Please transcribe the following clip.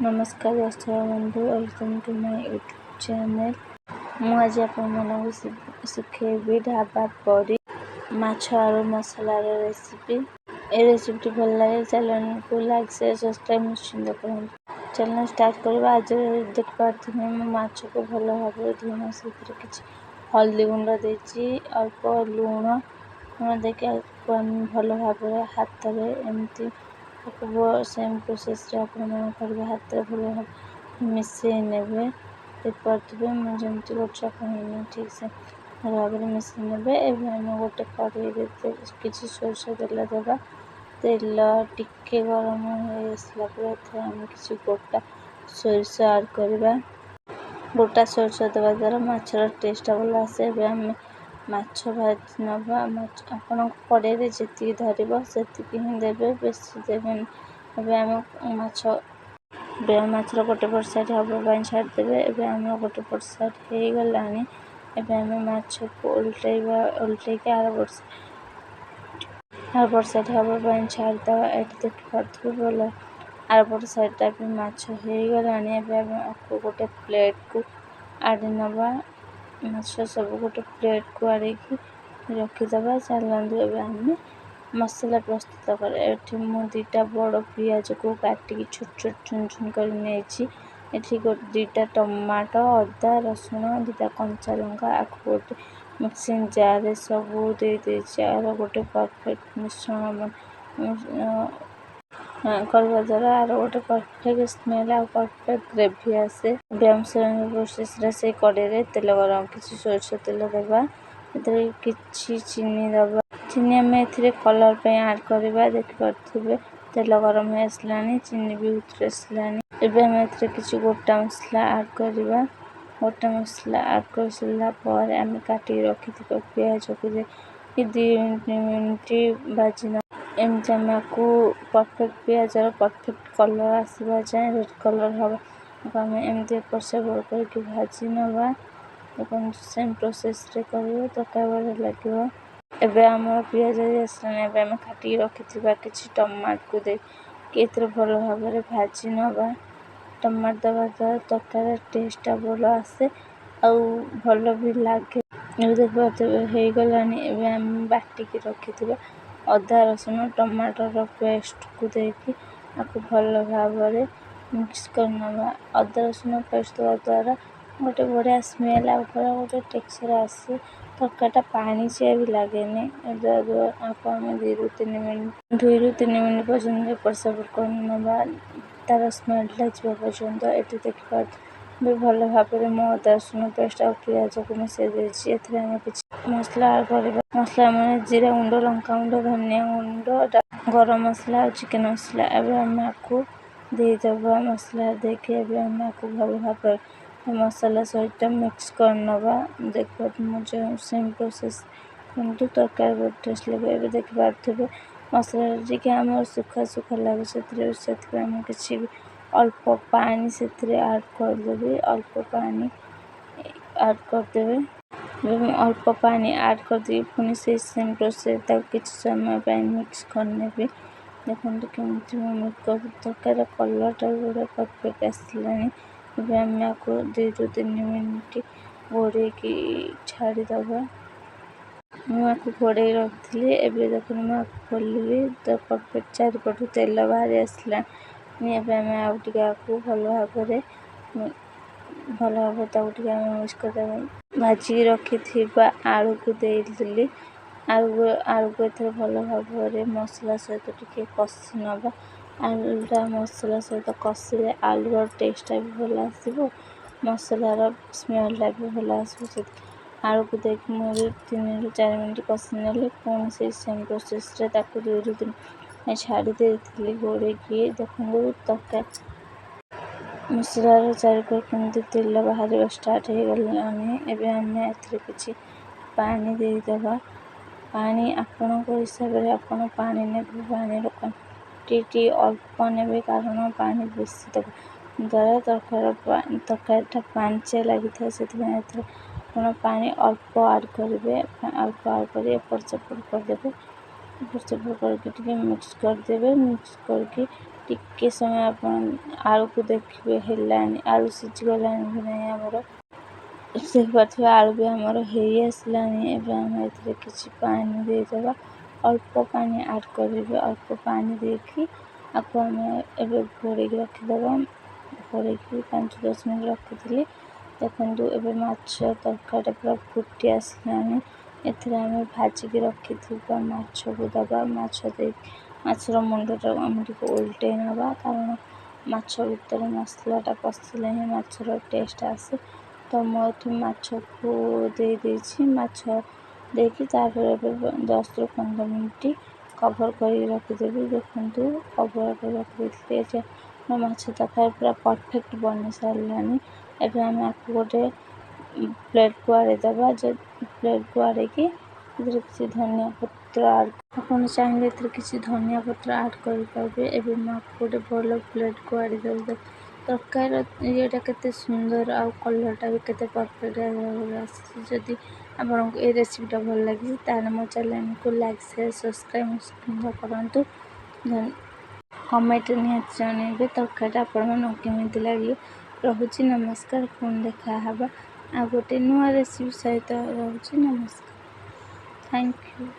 नमस्कार दर्शक बंधु, welcome to my YouTube channel. मुझे आपको शिखेबी ढाबा परी माछ आलू मसलार रेसिपी। ए रेसिपी भल लगे चैनल को लाइक शेयर सब्सक्राइब निश्चिंत करूँ। चैनल स्टार्ट करवा। आज देख पार्थी माछ को भल भाव धुई से किसी हल्दी गुंड देती अल्प लुण देखिए भल भाव हाथ में एमती सेम प्रोसेस कर हाथ भल भाव मिसई ने देखिए मुझे गोटा कहनी ठीक से भल भाव मिसई ने गोटे कड़े किसी सोरष तेल देवा। तेल टिके गरम हो आसला आम किसी गोटा सोरष ऐड करवा। गोटा सोरष देवा द्वारा माछर टेस्ट भल आसे। आम माछ भाजी नवा आपण कड़े जी धरब से ही देवे बेसी देवे। माछर गोटे पट साइड हाँ छाड़देवे। आम गोटे पट साइड हो गला। आम माछ को उल्टे आर पट साइड हाँ छाड़द ये देखिए भल आर पट साइड भी माछ हो गला। आपको गोटे प्लेट को आड़ नवा माछ सब गोटे प्लेट को आड़ रखीदे। चलते आम मसला प्रस्तुत कर। दुईटा बड़ पियाज को काटिकी छोट छोट चुन चुन कर दुईटा टमाटो अदा रसुण दुईटा कंचा लंका आपको गोटे मिक्सिंग जार सब दे आर गोटे परफेक्ट मिश्रण करवा द्वारा आर गोटे परफेक्ट स्मेल आ परफेक्ट ग्रेवी आसे। प्रोसेस से कड़े तेल गरम किसी सोरष तेल देवा। किसी चीनी दबा। चीनी आम ए कलर पे ऐड करवा। देखिए तेल गरम हो आसला चीनी भी उतर आसला। एवं किसी गोटा मसला ऐड करवा। गोटा मसला ऐड कर सारापर आम काटिक रखि पियाज को 2 मिनिट भाजी एमती आम को परफेक्ट पियाज परफेक्ट कलर आसवा जाए रेड कलर हम आम एमती एपट सेपट करके भाजी नवा। सेम प्रोसेस कर तक भल लगे। एबे आमर पियाज आसलानी आम काटिक रखि किसी टमाटो को देखिए भल भाव भाजी नवा। टमाटो दबा द्वारा तरकारी टेस्ट भल आसे भल भी लगे। देखिए हो गला। आम बाटिक रखि अदा रसुण टमाटर पेस्ट को देखिए आपको भल भाव मिक्स करना। अदा रसुण पेस्ट देवा द्वारा गोटे बढ़िया स्मेल गोटे टेक्सचर आसे। तरकारीटा पानी चिया भी लगे। आप 2 ରୁ 3 मिनट पर्यटन एपट सेपट करना तार स्मेलटा जा पर्यटन। ये देखिए भल भाव में अदा रसुण पेस्ट और पियाज को मिसई देती। किसी मसला मसला मैंने जीरा गुंड लंका गुंड धनिया गुंड गरम मसला और चिकेन मसला आम आपको देदेवा। मसला देखिए आम आपको भल भाव मसला सहित मिक्स करना। देखिए मुझे सेम प्रोसेस किंतु तरकारी बहुत टेस्ट लगे। देखिए मसला टी आम सुखा सुखा लगे से किसी अल्प पानी से ऐड करदेवी। अल्प पानी ऐड करदेवे। अल्प पानी ऐड करदे पुणी से सेम प्रोसेस किसी समय मिक्स करने। देखते कमी तरकार कलरटा गोटे परफेक्ट आसला। आम आपको 2 ରୁ 3 मिनिट घोड़े छाड़ीदे। मुझे घोड़े रखी एवं देखो मुझे खोलि तो परफेक्ट चारिपट तेल बाहरी आसला। आम आपको भल भाव मिक्स कर भाजी रखी आलू को देली। आलू को एथर भल भाव मसला सहित टिके कषि नवा। आलूटा मसला सहित कषिले आलूर टेस्टा भी भल आसो। मसलार स्मेलटा भी भल आसो। आलू को देखिए मुझे 3 ରୁ 4 मिनिट कषि ने पुणी से सेम प्रोसेस 2 ରୁ 3 मिनिट छाड़ी देती घोड़े। देखो तरकारी मसलार चारिपट केमती तेल बाहर स्टार्ट हो गला। आम किसी पानी देदेवा। पानी आपण हिसाब से आपण पानी ने पानी क्वांटिटी अल्प ने कारण पानी बेसी देव द्वारा तरकारीटा पांचिया लगी था। से पानी अल्प ऐड करेंगे। अल्प ऐड कर एपट सेपट करदे। एपट सेपट करके मिक्स करदे। मिक्स करके ଟିକେ ସମୟ ଆପଣ ଆଳୁକୁ ଦେଖିବେ ହେଲାଣି, ଆଳୁ ସିଝିଗଲାଣି କି ନାହିଁ ଆମର ଦେଖିପାରୁଥିବେ। ଆଳୁ ବି ଆମର ହେଇ ଆସିଲାଣି। ଏବେ ଆମେ ଏଥିରେ କିଛି ପାଣି ଦେଇଦେବା, ଅଳ୍ପ ପାଣି ଆଡ଼୍ କରିବେ। ଅଳ୍ପ ପାଣି ଦେଇକି ଆକୁ ଆମେ ଏବେ ଘୋଡ଼େଇକି ରଖିଦେବା। ଘୋଡ଼େଇକି 5-10 ମିନିଟ୍ ରଖିଥିଲି। ଦେଖନ୍ତୁ ଏବେ ମାଛ ତରକାରୀଟା ପୁରା ଫୁଟି ଆସିଲାଣି। ଏଥିରେ ଆମେ ଭାଜିକି ରଖିଥିବା ମାଛକୁ ଦେବା। ମାଛର ମୁଣ୍ଡଟାକୁ ଆମେ ଟିକେ ଓଲଟେଇ ନେବା, କାରଣ ମାଛ ଭିତରେ ମସଲାଟା ପଶିଲେ ହିଁ ମାଛର ଟେଷ୍ଟ ଆସେ। ତ ମୁଁ ଏଠି ମାଛକୁ ଦେଇଛି। ମାଛ ଦେଇକି ତାପରେ ଏବେ 10-15 ମିନିଟ୍ କଭର୍ କରିକି ରଖିଦେବି। ଦେଖନ୍ତୁ କଭର୍ କରି ରଖିଦେଇଥିଲି। ଏଠି ମାଛ ତରକାରୀ ପୁରା ପରଫେକ୍ଟ ବନି ସାରିଲାଣି। ଏବେ ଆମେ ଆକୁ ଗୋଟେ ପ୍ଲେଟ୍କୁ ଆଡ଼େଇଦେବା। ପ୍ଲେଟ୍କୁ ଆଡ଼େଇକି ଏଥିରେ କିଛି ଧନିଆ ପତ୍ର ଆପଣ ଚାହିଁଲେ ଏଥିରେ କିଛି ଧନିଆ ପତ୍ର ଆଡ଼୍ କରିପାରିବେ। ଏବେ ମୁଁ ଆକୁ ଗୋଟେ ଭଲ ପ୍ଲେଟ୍କୁ ଆଡ଼େଇଦେବି। ତରକାରୀର ଇଏଟା କେତେ ସୁନ୍ଦର ଆଉ କଲର୍ଟା ବି କେତେ ପରଫେକ୍ଟ ଆସିଛି। ଯଦି ଆପଣଙ୍କୁ এই ରେସିପିଟା ଭଲ ଲାଗିଛି ତାହେଲେ ମୋ ଚ୍ୟାନେଲକୁ ଲାଇକ୍, ସେୟାର, ସବସ୍କ୍ରାଇବ୍ କରନ୍ତୁ। କମେଣ୍ଟରେ ନିହାତି ଜଣାଇବେ ତରକାରୀଟା ଆପଣମାନଙ୍କୁ କେମିତି ଲାଗିବ। ରହୁଛି ନମସ୍କାର। ପୁଣି ଦେଖା ହେବା ଆଉ ଗୋଟେ ନୂଆ ରେସିପି ସହିତ। ରହୁଛି ନମସ୍କାର। Thank you.